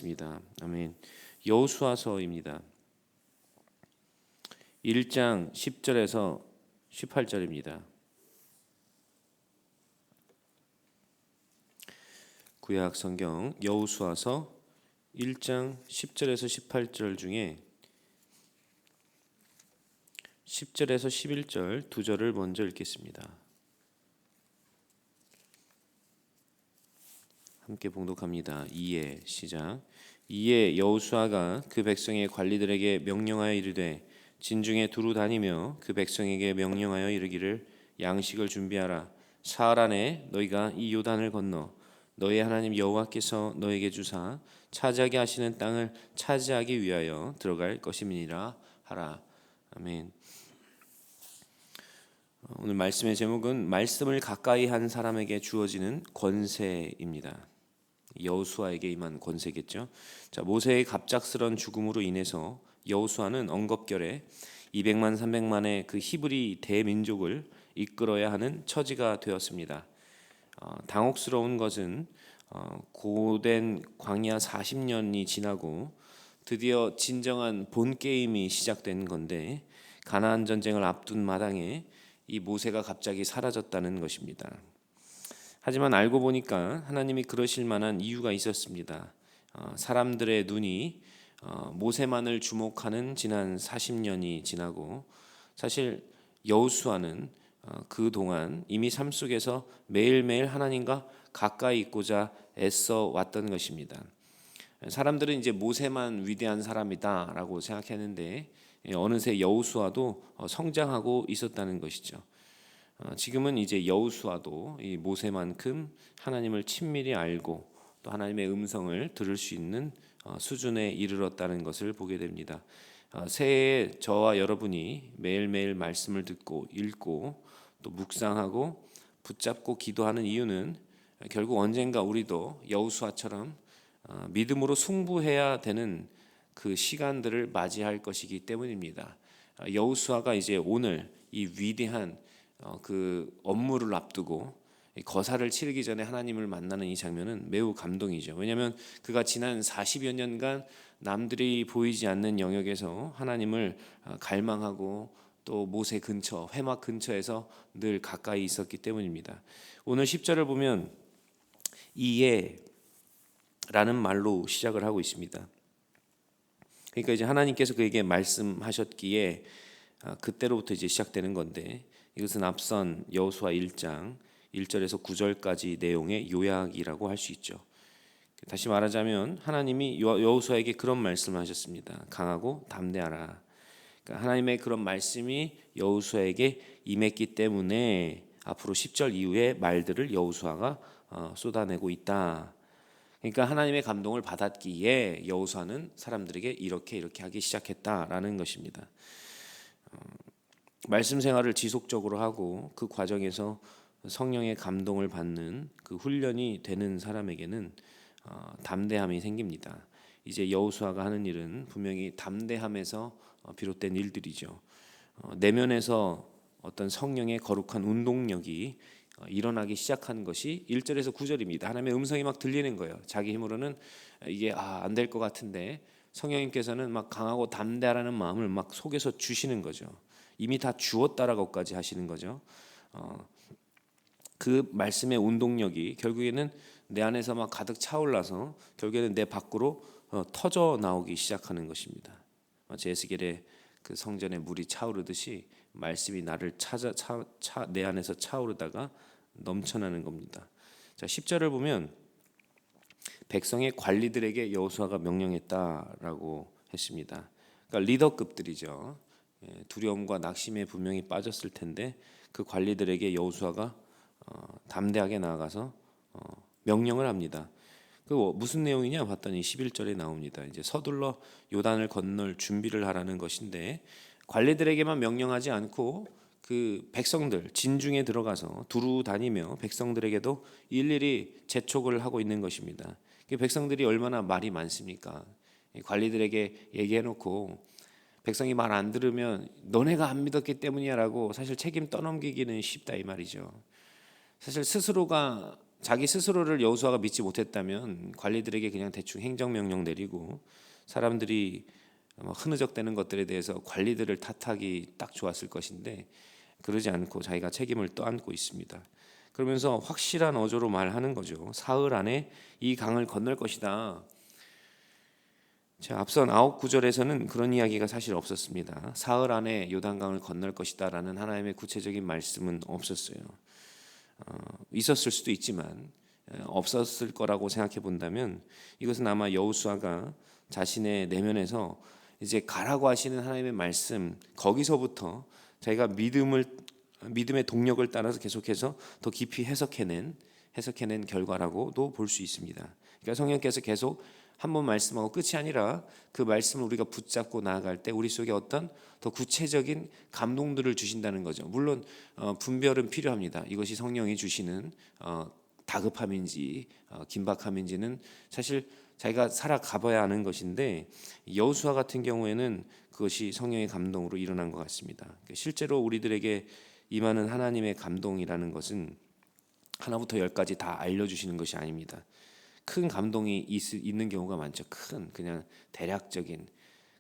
입니다. 아멘. 여호수아서입니다. 1장 10절에서 18절입니다. 구약 성경 여호수아서 1장 10절에서 18절 중에 10절에서 11절 두 절을 먼저 읽겠습니다. 함께 봉독합니다. 이에 시작. 이에 여호수아가 그 백성의 관리들에게 명령하여 이르되 진중에 두루 다니며 그 백성에게 명령하여 이르기를 양식을 준비하라. 사흘 안에 너희가 이 요단을 건너 너희 하나님 여호와께서 너에게 주사 차지하게 하시는 땅을 차지하기 위하여 들어갈 것임이니라 하라. 아멘. 오늘 말씀의 제목은 말씀을 가까이 한 사람에게 주어지는 권세입니다. 여호수아에게 임한 권세겠죠. 자, 모세의 갑작스런 죽음으로 인해서 여호수아는 언급결에 200만 300만의 그 히브리 대민족을 이끌어야 하는 처지가 되었습니다. 당혹스러운 것은 고된 광야 40년이 지나고 드디어 진정한 본 게임이 시작된 건데 가나안 전쟁을 앞둔 마당에 이 모세가 갑자기 사라졌다는 것입니다. 하지만 알고 보니까 하나님이 그러실 만한 이유가 있었습니다. 사람들의 눈이 모세만을 주목하는 지난 40년이 지나고 사실 여호수아는 그동안 이미 삶 속에서 매일매일 하나님과 가까이 있고자 애써 왔던 것입니다. 사람들은 이제 모세만 위대한 사람이다라고 생각했는데 어느새 여호수아도 성장하고 있었다는 것이죠. 지금은 이제 여호수아도 이 모세만큼 하나님을 친밀히 알고 또 하나님의 음성을 들을 수 있는 수준에 이르렀다는 것을 보게 됩니다. 새해에 저와 여러분이 매일매일 말씀을 듣고 읽고 또 묵상하고 붙잡고 기도하는 이유는 결국 언젠가 우리도 여호수아처럼 믿음으로 승부해야 되는 그 시간들을 맞이할 것이기 때문입니다. 여호수아가 이제 오늘 이 위대한 그 업무를 앞두고 거사를 치르기 전에 하나님을 만나는 이 장면은 매우 감동이죠. 왜냐하면 그가 지난 40여 년간 남들이 보이지 않는 영역에서 하나님을 갈망하고 또 모세 근처, 회막 근처에서 늘 가까이 있었기 때문입니다. 오늘 10절을 보면 이에 라는 말로 시작을 하고 있습니다. 그러니까 이제 하나님께서 그에게 말씀하셨기에 그때로부터 이제 시작되는 건데 이것은 앞선 여호수아 1장 1절에서 9절까지 내용의 요약이라고 할 수 있죠. 다시 말하자면 하나님이 여호수아에게 그런 말씀을 하셨습니다. 강하고 담대하라. 그러니까 하나님의 그런 말씀이 여호수아에게 임했기 때문에 앞으로 10절 이후의 말들을 여호수아가 쏟아내고 있다. 그러니까 하나님의 감동을 받았기에 여호수아는 사람들에게 이렇게 하기 시작했다라는 것입니다. 말씀 생활을 지속적으로 하고 그 과정에서 성령의 감동을 받는 그 훈련이 되는 사람에게는 담대함이 생깁니다. 이제 여호수아가 하는 일은 분명히 담대함에서 비롯된 일들이죠. 내면에서 어떤 성령의 거룩한 운동력이 일어나기 시작한 것이 1절에서 9절입니다. 하나님의 음성이 막 들리는 거예요. 자기 힘으로는 이게 안 될 것 같은데 성령님께서는 막 강하고 담대하라는 마음을 막 속에서 주시는 거죠. 이미 다 주었다라고까지 하시는 거죠. 그 말씀의 운동력이 결국에는 내 안에서 막 가득 차올라서 결국에는 내 밖으로 터져 나오기 시작하는 것입니다. 마치 에스겔의 그 성전에 물이 차오르듯이 말씀이 나를 내 안에서 차오르다가 넘쳐나는 겁니다. 자, 10절을 보면 백성의 관리들에게 여호수아가 명령했다라고 했습니다. 그러니까 리더급들이죠. 두려움과 낙심에 분명히 빠졌을 텐데 그 관리들에게 여호수아가 담대하게 나아가서 명령을 합니다. 그 무슨 내용이냐 봤더니 11절에 나옵니다. 이제 서둘러 요단을 건널 준비를 하라는 것인데 관리들에게만 명령하지 않고 그 백성들 진중에 들어가서 두루 다니며 백성들에게도 일일이 재촉을 하고 있는 것입니다. 백성들이 얼마나 말이 많습니까? 관리들에게 얘기해놓고 백성이 말 안 들으면 너네가 안 믿었기 때문이야라고 사실 책임 떠넘기기는 쉽다 이 말이죠. 사실 스스로가 자기 스스로를 여호수아가 믿지 못했다면 관리들에게 그냥 대충 행정명령 내리고 사람들이 흐느적대는 것들에 대해서 관리들을 탓하기 딱 좋았을 것인데 그러지 않고 자기가 책임을 떠안고 있습니다. 그러면서 확실한 어조로 말하는 거죠. 사흘 안에 이 강을 건널 것이다. 자, 앞선 9구절에서는 그런 이야기가 사실 없었습니다. 사흘 안에 요단강을 건널 것이다라는 하나님의 구체적인 말씀은 없었어요. 있었을 수도 있지만 없었을 거라고 생각해 본다면 이것은 아마 여호수아가 자신의 내면에서 이제 가라고 하시는 하나님의 말씀 거기서부터 자기가 믿음의 동력을 따라서 계속해서 더 깊이 해석해낸 결과라고도 볼 수 있습니다. 그러니까 성령께서 계속 한 번 말씀하고 끝이 아니라 그 말씀을 우리가 붙잡고 나아갈 때 우리 속에 어떤 더 구체적인 감동들을 주신다는 거죠. 물론 분별은 필요합니다. 이것이 성령이 주시는 다급함인지 긴박함인지는 사실 자기가 살아가봐야 하는 것인데 여호수아 같은 경우에는 그것이 성령의 감동으로 일어난 것 같습니다. 실제로 우리들에게 임하는 하나님의 감동이라는 것은 하나부터 열까지 다 알려주시는 것이 아닙니다. 큰 감동이 있는 경우가 많죠. 큰 그냥 대략적인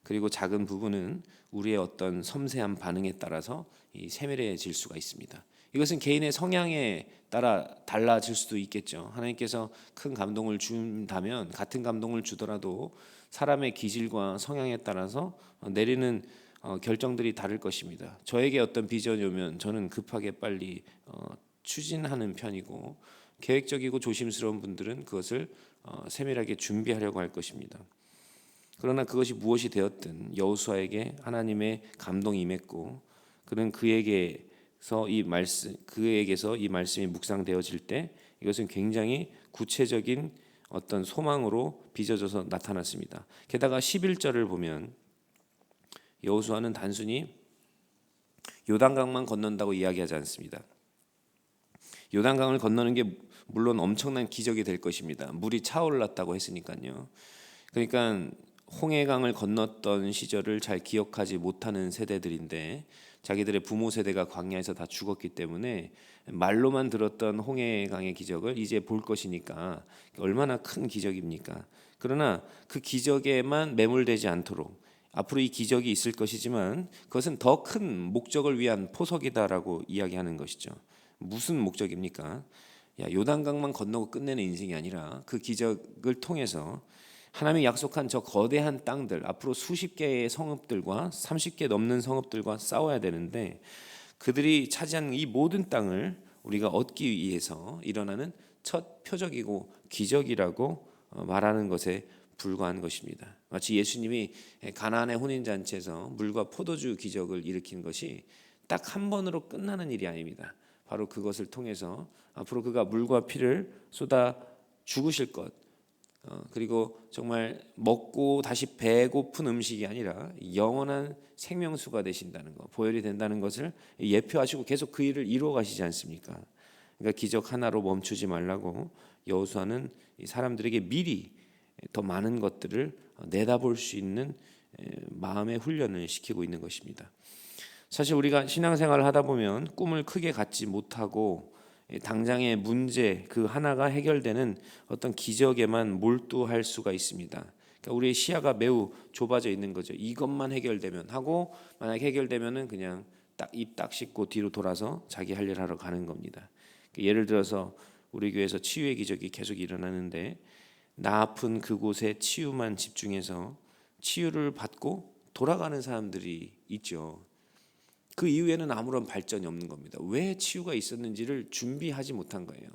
그리고 작은 부분은 우리의 어떤 섬세한 반응에 따라서 이 세밀해질 수가 있습니다. 이것은 개인의 성향에 따라 달라질 수도 있겠죠. 하나님께서 큰 감동을 준다면 같은 감동을 주더라도 사람의 기질과 성향에 따라서 내리는 결정들이 다를 것입니다. 저에게 어떤 비전이 오면 저는 급하게 빨리 추진하는 편이고 계획적이고 조심스러운 분들은 그것을 세밀하게 준비하려고 할 것입니다. 그러나 그것이 무엇이 되었든 여호수아에게 하나님의 감동이 임했고 그는 그에게서 이 말씀이 묵상되어질 때 이것은 굉장히 구체적인 어떤 소망으로 빚어져서 나타났습니다. 게다가 11절을 보면 여호수아는 단순히 요단강만 건넌다고 이야기하지 않습니다. 요단강을 건너는 게 물론 엄청난 기적이 될 것입니다. 물이 차올랐다고 했으니까요. 그러니까 홍해강을 건넜던 시절을 잘 기억하지 못하는 세대들인데 자기들의 부모 세대가 광야에서 다 죽었기 때문에 말로만 들었던 홍해강의 기적을 이제 볼 것이니까 얼마나 큰 기적입니까? 그러나 그 기적에만 매몰되지 않도록 앞으로 이 기적이 있을 것이지만 그것은 더 큰 목적을 위한 포석이다라고 이야기하는 것이죠. 무슨 목적입니까? 요단강만 건너고 끝내는 인생이 아니라 그 기적을 통해서 하나님이 약속한 저 거대한 땅들 앞으로 수십 개의 성읍들과 30개 넘는 성읍들과 싸워야 되는데 그들이 차지한 이 모든 땅을 우리가 얻기 위해서 일어나는 첫 표적이고 기적이라고 말하는 것에 불과한 것입니다. 마치 예수님이 가나안의 혼인잔치에서 물과 포도주 기적을 일으킨 것이 딱 한 번으로 끝나는 일이 아닙니다. 바로 그것을 통해서 앞으로 그가 물과 피를 쏟아 죽으실 것 그리고 정말 먹고 다시 배고픈 음식이 아니라 영원한 생명수가 되신다는 것, 보혈이 된다는 것을 예표하시고 계속 그 일을 이루어 가시지 않습니까? 그러니까 기적 하나로 멈추지 말라고 여호수아는 사람들에게 미리 더 많은 것들을 내다볼 수 있는 마음의 훈련을 시키고 있는 것입니다. 사실 우리가 신앙생활을 하다 보면 꿈을 크게 갖지 못하고 당장의 문제 그 하나가 해결되는 어떤 기적에만 몰두할 수가 있습니다. 그러니까 우리의 시야가 매우 좁아져 있는 거죠. 이것만 해결되면 하고 만약 해결되면은 그냥 입 딱 씻고 뒤로 돌아서 자기 할 일 하러 가는 겁니다. 예를 들어서 우리 교회에서 치유의 기적이 계속 일어나는데 나 아픈 그곳에 치유만 집중해서 치유를 받고 돌아가는 사람들이 있죠. 그 이후에는 아무런 발전이 없는 겁니다. 왜 치유가 있었는지를 준비하지 못한 거예요.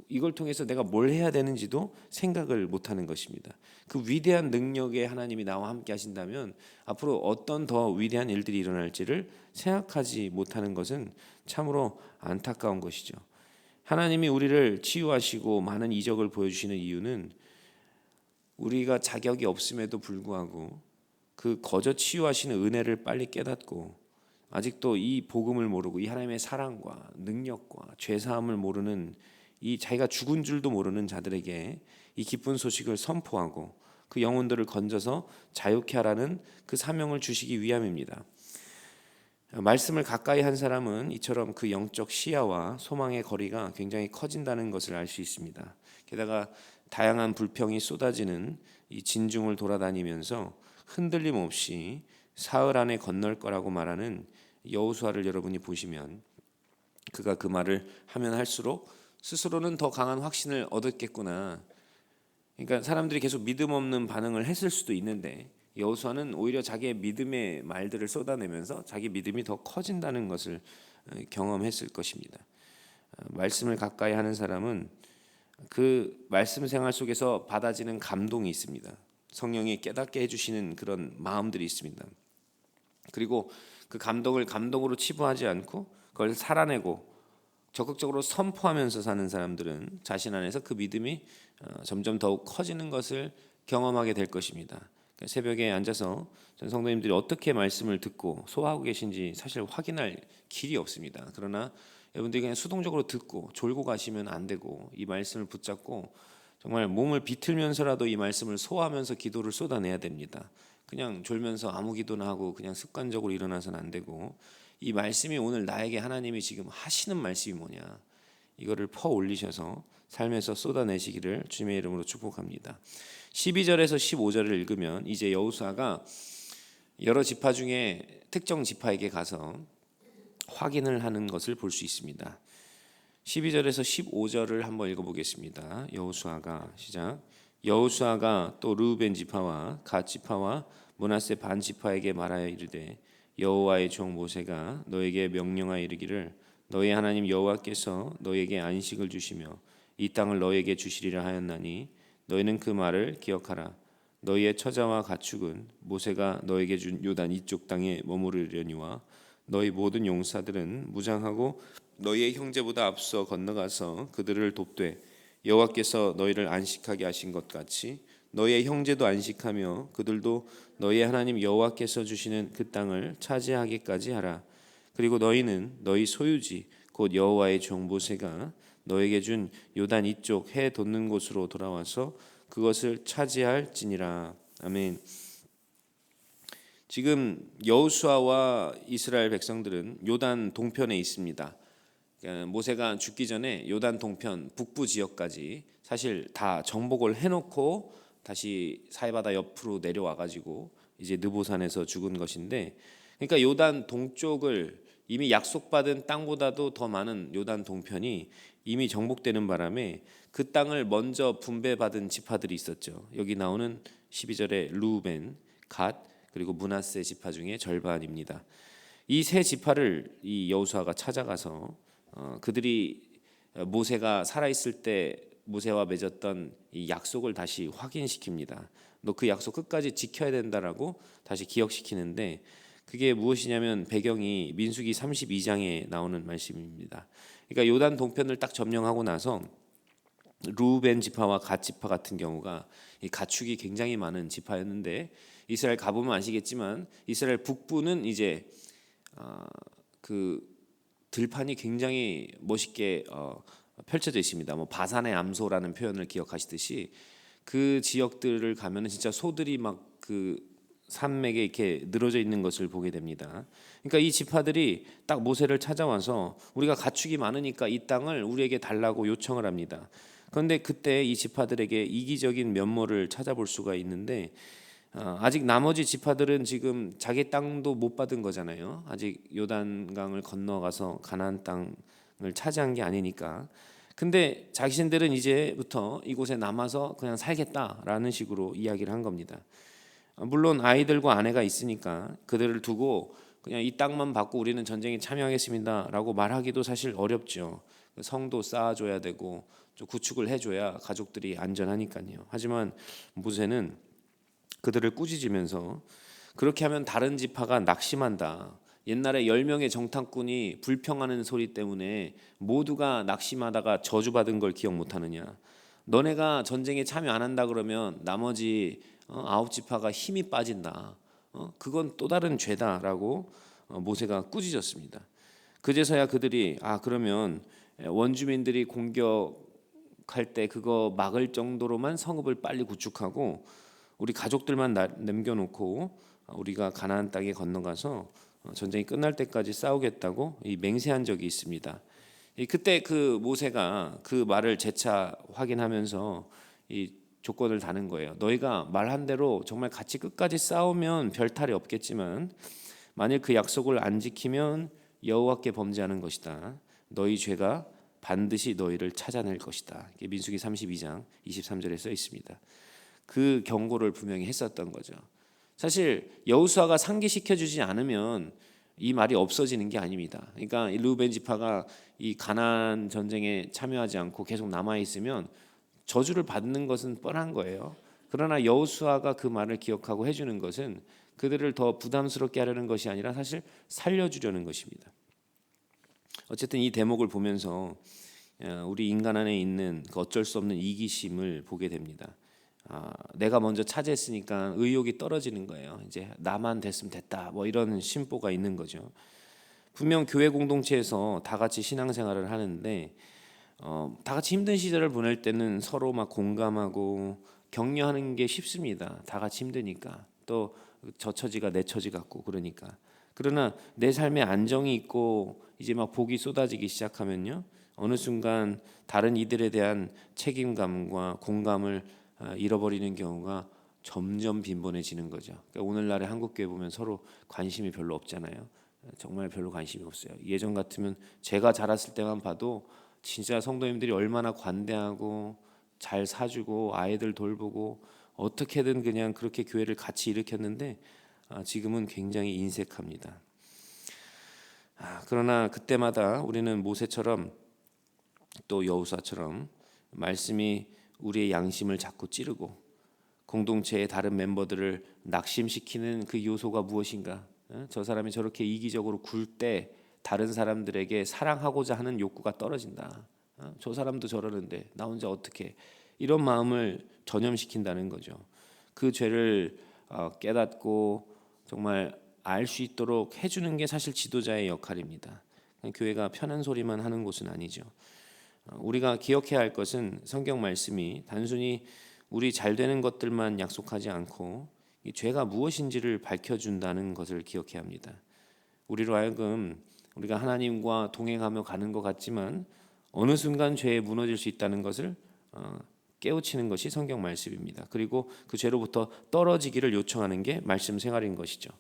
이걸 통해서 내가 뭘 해야 되는지도 생각을 못하는 것입니다. 그 위대한 능력에 하나님이 나와 함께 하신다면 앞으로 어떤 더 위대한 일들이 일어날지를 생각하지 못하는 것은 참으로 안타까운 것이죠. 하나님이 우리를 치유하시고 많은 이적을 보여주시는 이유는 우리가 자격이 없음에도 불구하고 그 거저 치유하시는 은혜를 빨리 깨닫고 아직도 이 복음을 모르고 이 하나님의 사랑과 능력과 죄사함을 모르는 이 자기가 죽은 줄도 모르는 자들에게 이 기쁜 소식을 선포하고 그 영혼들을 건져서 자유케 하라는 그 사명을 주시기 위함입니다. 말씀을 가까이 한 사람은 이처럼 그 영적 시야와 소망의 거리가 굉장히 커진다는 것을 알 수 있습니다. 게다가 다양한 불평이 쏟아지는 이 진중을 돌아다니면서 흔들림 없이 사흘 안에 건널 거라고 말하는 여호수아를 여러분이 보시면 그가 그 말을 하면 할수록 스스로는 더 강한 확신을 얻었겠구나. 그러니까 사람들이 계속 믿음 없는 반응을 했을 수도 있는데 여호수아는 오히려 자기의 믿음의 말들을 쏟아내면서 자기 믿음이 더 커진다는 것을 경험했을 것입니다. 말씀을 가까이 하는 사람은 그 말씀 생활 속에서 받아지는 감동이 있습니다. 성령이 깨닫게 해주시는 그런 마음들이 있습니다. 그리고 그 감동을 감동으로 치부하지 않고 그걸 살아내고 적극적으로 선포하면서 사는 사람들은 자신 안에서 그 믿음이 점점 더욱 커지는 것을 경험하게 될 것입니다. 그러니까 새벽에 앉아서 성도님들이 어떻게 말씀을 듣고 소화하고 계신지 사실 확인할 길이 없습니다. 그러나 여러분들이 그냥 수동적으로 듣고 졸고 가시면 안 되고 이 말씀을 붙잡고 정말 몸을 비틀면서라도 이 말씀을 소화하면서 기도를 쏟아내야 됩니다. 그냥 졸면서 아무 기도나 하고 그냥 습관적으로 일어나서는 안 되고 이 말씀이 오늘 나에게 하나님이 지금 하시는 말씀이 뭐냐 이거를 퍼 올리셔서 삶에서 쏟아내시기를 주님의 이름으로 축복합니다. 12절에서 15절을 읽으면 이제 여호수아가 여러 지파 중에 특정 지파에게 가서 확인을 하는 것을 볼 수 있습니다. 12절에서 15절을 한번 읽어보겠습니다. 여호수아가 시작. 여호수아가 또 르우벤 지파와 갓 지파와 므낫세 반 지파에게 말하여 이르되 여호와의 종 모세가 너에게 명령하여 이르기를 너희 하나님 여호와께서 너에게 안식을 주시며 이 땅을 너에게 주시리라 하였나니 너희는 그 말을 기억하라. 너희의 처자와 가축은 모세가 너에게 준 요단 이쪽 땅에 머무르려니와 너희 모든 용사들은 무장하고 너희의 형제보다 앞서 건너가서 그들을 돕되 여호와께서 너희를 안식하게 하신 것 같이 너희의 형제도 안식하며 그들도 너희의 하나님 여호와께서 주시는 그 땅을 차지하기까지 하라. 그리고 너희는 너희 소유지 곧 여호와의 종 모세가 너에게 준 요단 이쪽 해 돋는 곳으로 돌아와서 그것을 차지할지니라. 아멘. 지금 여호수아와 이스라엘 백성들은 요단 동편에 있습니다. 모세가 죽기 전에 요단 동편 북부 지역까지 사실 다 정복을 해놓고 다시 사해바다 옆으로 내려와 가지고 이제 느보산에서 죽은 것인데, 그러니까 요단 동쪽을 이미 약속받은 땅보다도 더 많은 요단 동편이 이미 정복되는 바람에 그 땅을 먼저 분배받은 지파들이 있었죠. 여기 나오는 12절에 루벤, 갓 그리고 므낫세 지파 중에 절반입니다. 이 세 지파를 이 여호수아가 찾아가서 그들이 모세가 살아있을 때 모세와 맺었던 이 약속을 다시 확인시킵니다. 너 그 약속 끝까지 지켜야 된다라고 다시 기억시키는데 그게 무엇이냐면 배경이 민수기 32장에 나오는 말씀입니다. 그러니까 요단 동편을 딱 점령하고 나서 루벤 지파와 갓 지파 같은 경우가 이 가축이 굉장히 많은 지파였는데 이스라엘 가보면 아시겠지만 이스라엘 북부는 이제 그 들판이 굉장히 멋있게 펼쳐져 있습니다. 뭐 바산의 암소라는 표현을 기억하시듯이 그 지역들을 가면은 진짜 소들이 막 그 산맥에 이렇게 늘어져 있는 것을 보게 됩니다. 그러니까 이 지파들이 딱 모세를 찾아와서 우리가 가축이 많으니까 이 땅을 우리에게 달라고 요청을 합니다. 그런데 그때 이 지파들에게 이기적인 면모를 찾아볼 수가 있는데 아직 나머지 지파들은 지금 자기 땅도 못 받은 거잖아요. 아직 요단강을 건너가서 가나안 땅을 차지한 게 아니니까. 근데 자신들은 이제부터 이곳에 남아서 그냥 살겠다라는 식으로 이야기를 한 겁니다. 물론 아이들과 아내가 있으니까 그들을 두고 그냥 이 땅만 받고 우리는 전쟁에 참여하겠습니다라고 말하기도 사실 어렵죠. 성도 쌓아줘야 되고 좀 구축을 해줘야 가족들이 안전하니까요. 하지만 모세는 그들을 꾸짖으면서 그렇게 하면 다른 지파가 낙심한다. 옛날에 10명의 정탐꾼이 불평하는 소리 때문에 모두가 낙심하다가 저주받은 걸 기억 못하느냐. 너네가 전쟁에 참여 안 한다 그러면 나머지 9지파가 힘이 빠진다. 그건 또 다른 죄다라고 모세가 꾸짖었습니다. 그제서야 그들이 그러면 원주민들이 공격할 때 그거 막을 정도로만 성읍을 빨리 구축하고 우리 가족들만 남겨놓고 우리가 가나안 땅에 건너가서 전쟁이 끝날 때까지 싸우겠다고 이 맹세한 적이 있습니다. 그때 그 모세가 그 말을 재차 확인하면서 이 조건을 다는 거예요. 너희가 말한 대로 정말 같이 끝까지 싸우면 별 탈이 없겠지만 만일 그 약속을 안 지키면 여호와께 범죄하는 것이다. 너희 죄가 반드시 너희를 찾아낼 것이다. 민수기 32장 23절에 써 있습니다. 그 경고를 분명히 했었던 거죠. 사실 여호수아가 상기시켜주지 않으면 이 말이 없어지는 게 아닙니다. 그러니까 르우벤 지파가 이 가나안 전쟁에 참여하지 않고 계속 남아 있으면 저주를 받는 것은 뻔한 거예요. 그러나 여호수아가 그 말을 기억하고 해주는 것은 그들을 더 부담스럽게 하려는 것이 아니라 사실 살려주려는 것입니다. 어쨌든 이 대목을 보면서 우리 인간 안에 있는 그 어쩔 수 없는 이기심을 보게 됩니다. 내가 먼저 차지했으니까 의욕이 떨어지는 거예요. 이제 나만 됐으면 됐다, 뭐 이런 심보가 있는 거죠. 분명 교회 공동체에서 다 같이 신앙생활을 하는데 다 같이 힘든 시절을 보낼 때는 서로 막 공감하고 격려하는 게 쉽습니다. 다 같이 힘드니까, 또 저 처지가 내 처지 같고 그러니까. 그러나 내 삶에 안정이 있고 이제 막 복이 쏟아지기 시작하면요, 어느 순간 다른 이들에 대한 책임감과 공감을 잃어버리는 경우가 점점 빈번해지는 거죠. 그러니까 오늘날의 한국교회 보면 서로 관심이 별로 없잖아요. 정말 별로 관심이 없어요. 예전 같으면 제가 자랐을 때만 봐도 진짜 성도님들이 얼마나 관대하고 잘 사주고 아이들 돌보고 어떻게든 그냥 그렇게 교회를 같이 일으켰는데 지금은 굉장히 인색합니다. 그러나 그때마다 우리는 모세처럼 또 여호수아처럼 말씀이 우리의 양심을 자꾸 찌르고 공동체의 다른 멤버들을 낙심시키는 그 요소가 무엇인가? 저 사람이 저렇게 이기적으로 굴 때 다른 사람들에게 사랑하고자 하는 욕구가 떨어진다. 저 사람도 저러는데 나 혼자 어떻게, 이런 마음을 전염시킨다는 거죠. 그 죄를 깨닫고 정말 알 수 있도록 해주는 게 사실 지도자의 역할입니다. 교회가 편한 소리만 하는 곳은 아니죠. 우리가 기억해야 할 것은 성경 말씀이 단순히 우리 잘 되는 것들만 약속하지 않고 이 죄가 무엇인지를 밝혀준다는 것을 기억해야 합니다. 우리로 하여금 우리가 하나님과 동행하며 가는 것 같지만 어느 순간 죄에 무너질 수 있다는 것을 깨우치는 것이 성경 말씀입니다. 그리고 그 죄로부터 떨어지기를 요청하는 게 말씀 생활인 것이죠.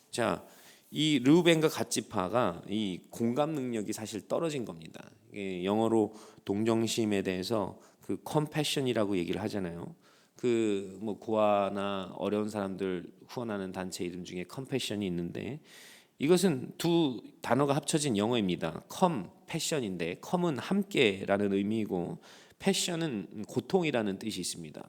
자, 이 르우벤과 갓지파가 이 공감 능력이 사실 떨어진 겁니다. 영어로 동정심에 대해서 그 컴패션이라고 얘기를 하잖아요. 그 뭐 고아나 어려운 사람들 후원하는 단체 이름 중에 컴패션이 있는데 이것은 두 단어가 합쳐진 영어입니다. 컴패션인데 컴은 함께라는 의미이고 패션은 고통이라는 뜻이 있습니다.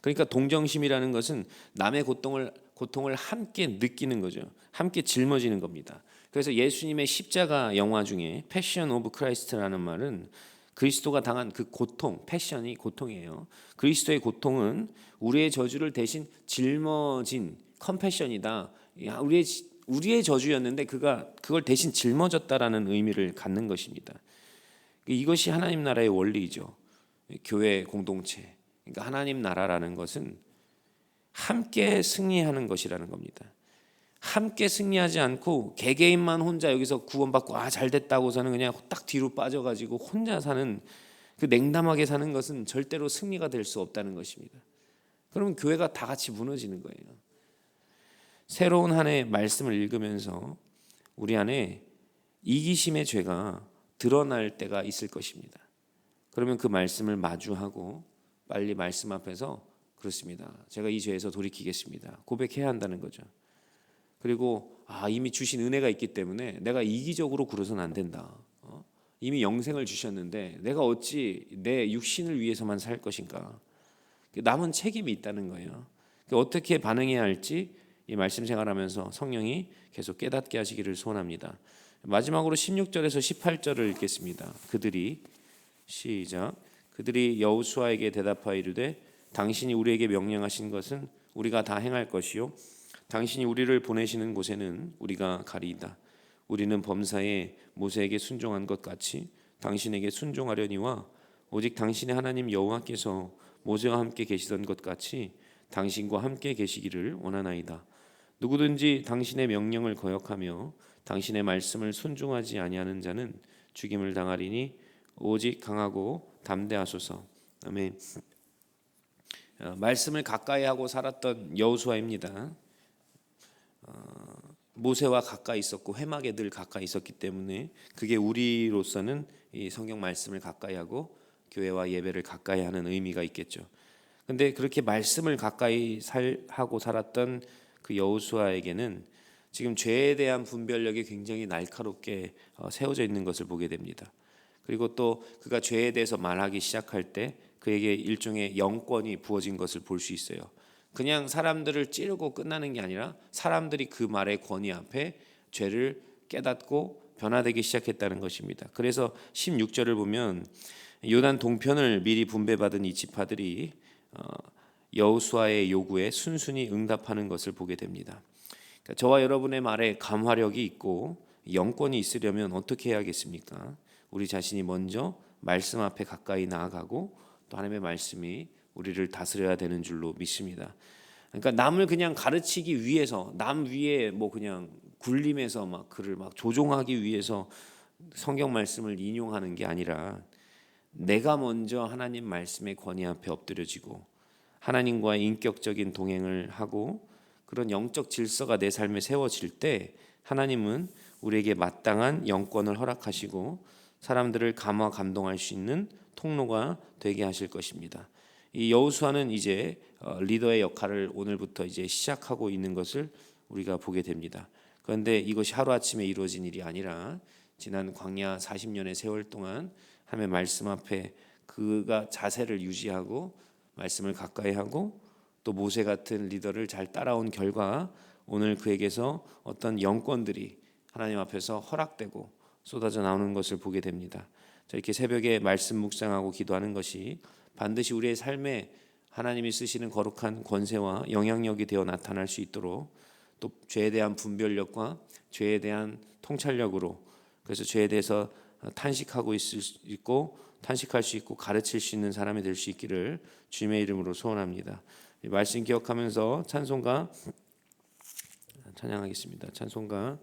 그러니까 동정심이라는 것은 남의 고통을 함께 느끼는 거죠. 함께 짊어지는 겁니다. 그래서 예수님의 십자가 영화 중에 패션 오브 크라이스트라는 말은 그리스도가 당한 그 고통, 패션이 고통이에요. 그리스도의 고통은 우리의 저주를 대신 짊어진 컴패션이다. 우리의 저주였는데 그걸 대신 짊어졌다라는 의미를 갖는 것입니다. 이것이 하나님 나라의 원리이죠. 교회 공동체. 그러니까 하나님 나라라는 것은 함께 승리하는 것이라는 겁니다. 함께 승리하지 않고 개개인만 혼자 여기서 구원받고 잘 됐다고서는 그냥 딱 뒤로 빠져가지고 혼자 사는, 그 냉담하게 사는 것은 절대로 승리가 될 수 없다는 것입니다. 그러면 교회가 다 같이 무너지는 거예요. 새로운 한 해 말씀을 읽으면서 우리 안에 이기심의 죄가 드러날 때가 있을 것입니다. 그러면 그 말씀을 마주하고 빨리 말씀 앞에서 그렇습니다. 제가 이 죄에서 돌이키겠습니다. 고백해야 한다는 거죠. 그리고 이미 주신 은혜가 있기 때문에 내가 이기적으로 굴어서는 안 된다. 이미 영생을 주셨는데 내가 어찌 내 육신을 위해서만 살 것인가. 남은 책임이 있다는 거예요. 어떻게 반응해야 할지 이 말씀 생활하면서 성령이 계속 깨닫게 하시기를 소원합니다. 마지막으로 16절에서 18절을 읽겠습니다. 그들이 여호수아에게 대답하여 이르되 당신이 우리에게 명령하신 것은 우리가 다 행할 것이요 당신이 우리를 보내시는 곳에는 우리가 가리이다. 우리는 범사에 모세에게 순종한 것 같이 당신에게 순종하려니와 오직 당신의 하나님 여호와께서 모세와 함께 계시던 것 같이 당신과 함께 계시기를 원하나이다. 누구든지 당신의 명령을 거역하며 당신의 말씀을 순종하지 아니하는 자는 죽임을 당하리니 오직 강하고 담대하소서. 아멘. 말씀을 가까이 하고 살았던 여호수아입니다. 모세와 가까이 있었고 회막에 늘 가까이 있었기 때문에 그게 우리로서는 이 성경 말씀을 가까이 하고 교회와 예배를 가까이 하는 의미가 있겠죠. 근데 그렇게 말씀을 가까이 하고 살았던 그 여호수아에게는 지금 죄에 대한 분별력이 굉장히 날카롭게 세워져 있는 것을 보게 됩니다. 그리고 또 그가 죄에 대해서 말하기 시작할 때 그에게 일종의 영권이 부어진 것을 볼 수 있어요. 그냥 사람들을 찌르고 끝나는 게 아니라 사람들이 그 말의 권위 앞에 죄를 깨닫고 변화되기 시작했다는 것입니다. 그래서 16절을 보면 요단 동편을 미리 분배받은 이 지파들이 여호수아의 요구에 순순히 응답하는 것을 보게 됩니다. 그러니까 저와 여러분의 말에 감화력이 있고 영권이 있으려면 어떻게 해야겠습니까? 우리 자신이 먼저 말씀 앞에 가까이 나아가고 또 하나님의 말씀이 우리를 다스려야 되는 줄로 믿습니다. 그러니까 남을 그냥 가르치기 위해서 남 위에 뭐 그냥 굴림해서 막 그를 막 조종하기 위해서 성경 말씀을 인용하는 게 아니라 내가 먼저 하나님 말씀의 권위 앞에 엎드려지고 하나님과의 인격적인 동행을 하고 그런 영적 질서가 내 삶에 세워질 때 하나님은 우리에게 마땅한 영권을 허락하시고 사람들을 감화 감동할 수 있는 통로가 되게 하실 것입니다. 이 여호수아는 이제 리더의 역할을 오늘부터 이제 시작하고 있는 것을 우리가 보게 됩니다. 그런데 이것이 하루아침에 이루어진 일이 아니라 지난 광야 40년의 세월 동안 하나님의 말씀 앞에 그가 자세를 유지하고 말씀을 가까이 하고 또 모세 같은 리더를 잘 따라온 결과 오늘 그에게서 어떤 영권들이 하나님 앞에서 허락되고 쏟아져 나오는 것을 보게 됩니다. 이렇게 새벽에 말씀 묵상하고 기도하는 것이 반드시 우리의 삶에 하나님이 쓰시는 거룩한 권세와 영향력이 되어 나타날 수 있도록 또 죄에 대한 분별력과 죄에 대한 통찰력으로 그래서 죄에 대해서 탄식하고 있을 수 있고 탄식할 수 있고 가르칠 수 있는 사람이 될 수 있기를 주님의 이름으로 소원합니다. 말씀 기억하면서 찬송가 찬양하겠습니다. 찬송가